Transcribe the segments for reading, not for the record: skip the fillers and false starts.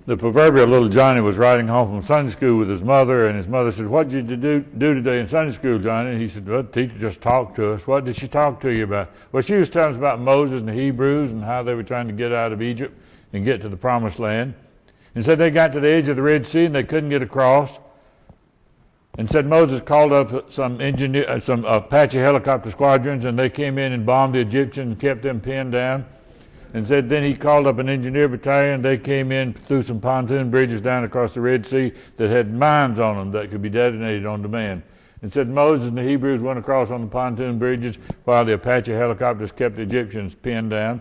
The proverbial little Johnny was riding home from Sunday school with his mother, and his mother said, "What did you do today in Sunday school, Johnny?" And he said, "Well, the teacher just talked to us." "What did she talk to you about?" "Well, she was telling us about Moses and the Hebrews and how they were trying to get out of Egypt and get to the Promised Land. And said they got to the edge of the Red Sea and they couldn't get across. And said Moses called up some Apache helicopter squadrons, and they came in and bombed the Egyptians and kept them pinned down. And said then he called up an engineer battalion. They came in through some pontoon bridges down across the Red Sea that had mines on them that could be detonated on demand. And said Moses and the Hebrews went across on the pontoon bridges while the Apache helicopters kept the Egyptians pinned down.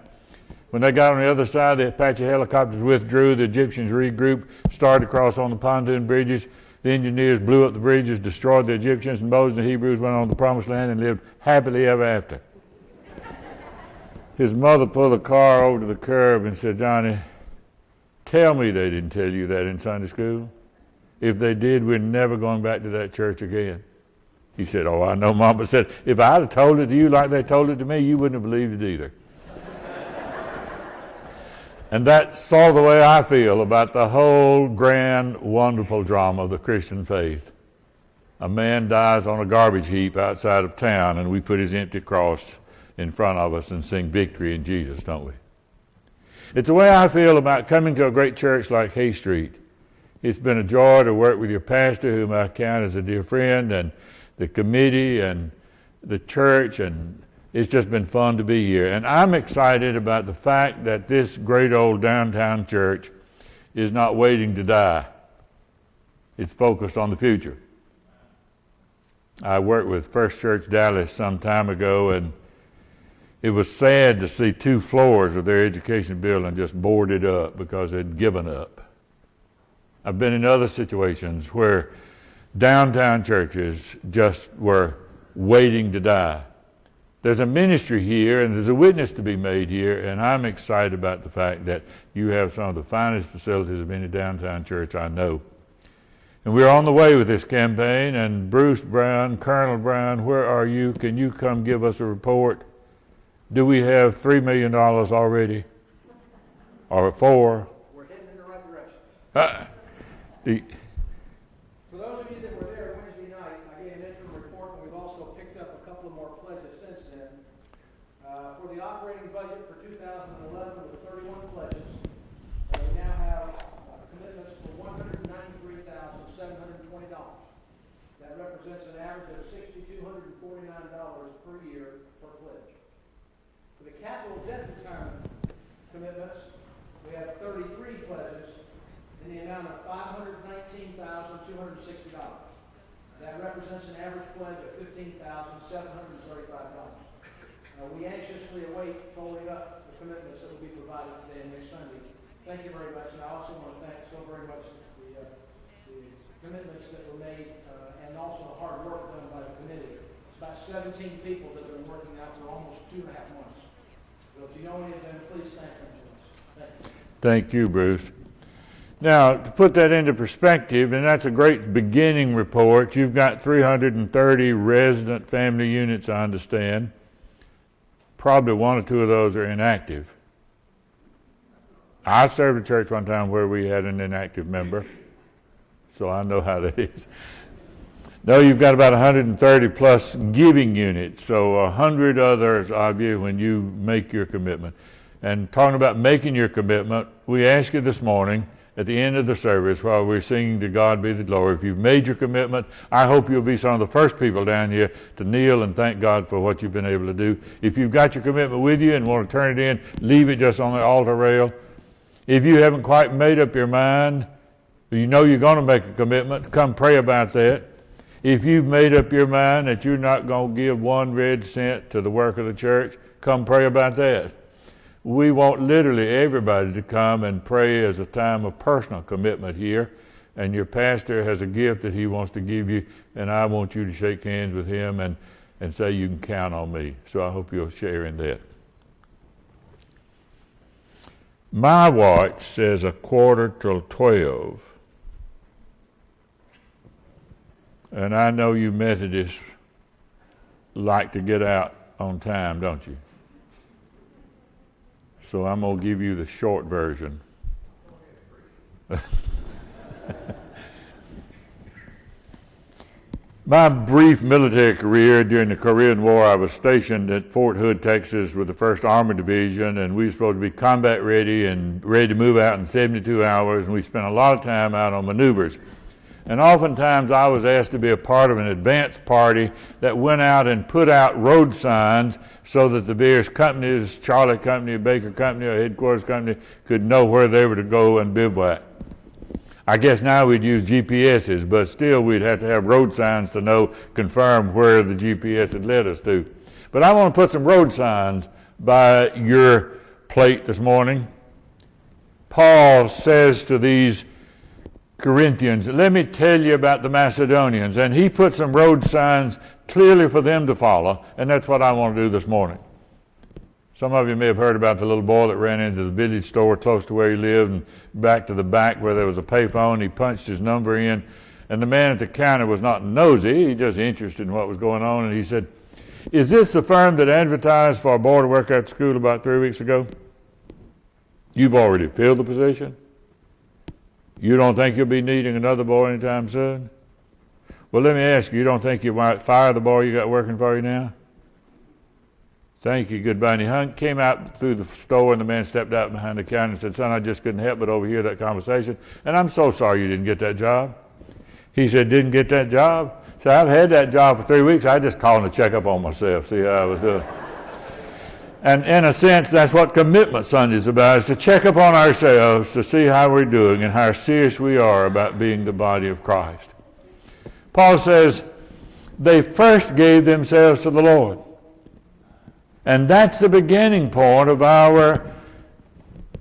When they got on the other side, the Apache helicopters withdrew. The Egyptians regrouped, started across on the pontoon bridges. The engineers blew up the bridges, destroyed the Egyptians, and Moses and the Hebrews went on to the Promised Land and lived happily ever after." His mother pulled the car over to the curb and said, "Johnny, tell me they didn't tell you that in Sunday school. If they did, we're never going back to that church again." He said, "Oh, I know, Mama." Said, "If I'd have told it to you like they told it to me, you wouldn't have believed it either." And that's all the way I feel about the whole grand, wonderful drama of the Christian faith. A man dies on a garbage heap outside of town, and we put his empty cross in front of us and sing victory in Jesus, don't we? It's the way I feel about coming to a great church like Hay Street. It's been a joy to work with your pastor, whom I count as a dear friend, and the committee and the church, and it's just been fun to be here. And I'm excited about the fact that this great old downtown church is not waiting to die. It's focused on the future. I worked with First Church Dallas some time ago, and it was sad to see 2 floors of their education building just boarded up because they'd given up. I've been in other situations where downtown churches just were waiting to die. There's a ministry here, and there's a witness to be made here, and I'm excited about the fact that you have some of the finest facilities of any downtown church I know. And we're on the way with this campaign, and Bruce Brown, Colonel Brown, where are you? Can you come give us a report? Do we have $3 million already? Or 4? We're heading in the right direction. For those of you that were there Wednesday night, I gave an interim report, and we've also picked up a couple of more pledges since then. For the operating budget for 2011 with 31 pledges, we now have commitments for $193,720. That represents an average of $6,249 per year per pledge. For the capital debt retirement commitments, we have 33 pledges in the amount of $519,260. That represents an average pledge of $15,735. We anxiously await following up the commitments that will be provided today and next Sunday. Thank you very much, and I also want to thank so very much the commitments that were made and also the hard work done by the committee. It's about 17 people that have been working out for almost 2.5 months. So if you know any of them, please thank them to us. Thank you. Thank you, Bruce. Now, to put that into perspective, and that's a great beginning report, you've got 330 resident family units, I understand. Probably 1 or 2 of those are inactive. I served a church one time where we had an inactive member, so I know how that is. No, you've got about 130 plus giving units, so 100 others of you when you make your commitment. And talking about making your commitment, we ask you this morning at the end of the service while we're singing "To God Be the Glory," if you've made your commitment, I hope you'll be some of the first people down here to kneel and thank God for what you've been able to do. If you've got your commitment with you and want to turn it in, leave it just on the altar rail. If you haven't quite made up your mind, you know you're going to make a commitment, come pray about that. If you've made up your mind that you're not going to give 1 red cent to the work of the church, come pray about that. We want literally everybody to come and pray as a time of personal commitment here. And your pastor has a gift that he wants to give you, and I want you to shake hands with him and say you can count on me. So I hope you'll share in that. My watch says 11:45. And I know you Methodists like to get out on time, don't you? So I'm going to give you the short version. My brief military career during the Korean War, I was stationed at Fort Hood, Texas with the 1st Armored Division, and we were supposed to be combat ready and ready to move out in 72 hours, and we spent a lot of time out on maneuvers. And oftentimes I was asked to be a part of an advance party that went out and put out road signs so that the various companies, Charlie Company, Baker Company, or Headquarters Company, could know where they were to go and bivouac. I guess now we'd use GPSs, but still we'd have to have road signs to know, confirm where the GPS had led us to. But I want to put some road signs by your plate this morning. Paul says to these Corinthians, let me tell you about the Macedonians. And he put some road signs clearly for them to follow, and that's what I want to do this morning. Some of you may have heard about the little boy that ran into the village store close to where he lived and back to the back where there was a payphone. He punched his number in, and the man at the counter was not nosy. He just interested in what was going on, and he said, is this the firm that advertised for a boy to work at school about 3 weeks ago? You've already filled the position? You don't think you'll be needing another boy anytime soon? Well, let me ask you, you don't think you might fire the boy you got working for you now? Thank you, goodbye. And he came out through the store, and the man stepped out behind the counter and said, son, I just couldn't help but overhear that conversation, and I'm so sorry you didn't get that job. He said, didn't get that job? So I've had that job for 3 weeks. I just called to check up on myself, see how I was doing. And in a sense, that's what Commitment Sunday is about, is to check up on ourselves to see how we're doing and how serious we are about being the body of Christ. Paul says, they first gave themselves to the Lord. And that's the beginning point of our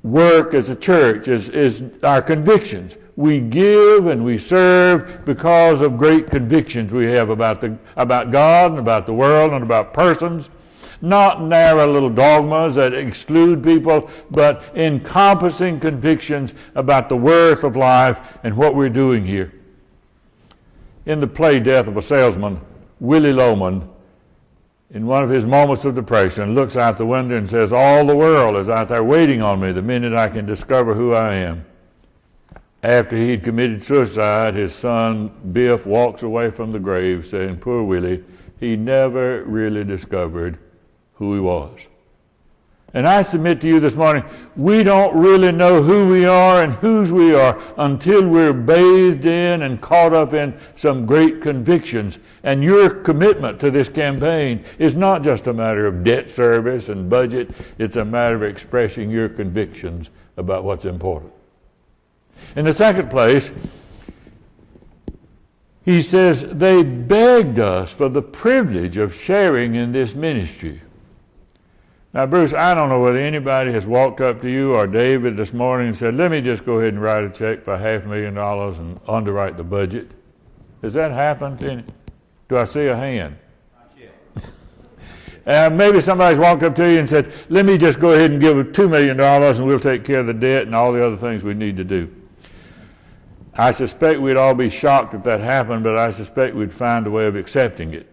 work as a church, is our convictions. We give and we serve because of great convictions we have about God and about the world and about persons. Not narrow little dogmas that exclude people, but encompassing convictions about the worth of life and what we're doing here. In the play Death of a Salesman, Willie Loman, in one of his moments of depression, looks out the window and says, all the world is out there waiting on me the minute I can discover who I am. After he'd committed suicide, his son Biff walks away from the grave saying, poor Willie, he never really discovered who he was. And I submit to you this morning, we don't really know who we are and whose we are until we're bathed in and caught up in some great convictions. And your commitment to this campaign is not just a matter of debt service and budget. It's a matter of expressing your convictions about what's important. In the second place, he says they begged us for the privilege of sharing in this ministry. Now, Bruce, I don't know whether anybody has walked up to you or David this morning and said, let me just go ahead and write a check for $500,000 and underwrite the budget. Has that happened to any? Do I see a hand? Not yet. Maybe somebody's walked up to you and said, let me just go ahead and give $2 million and we'll take care of the debt and all the other things we need to do. I suspect we'd all be shocked if that happened, but I suspect we'd find a way of accepting it.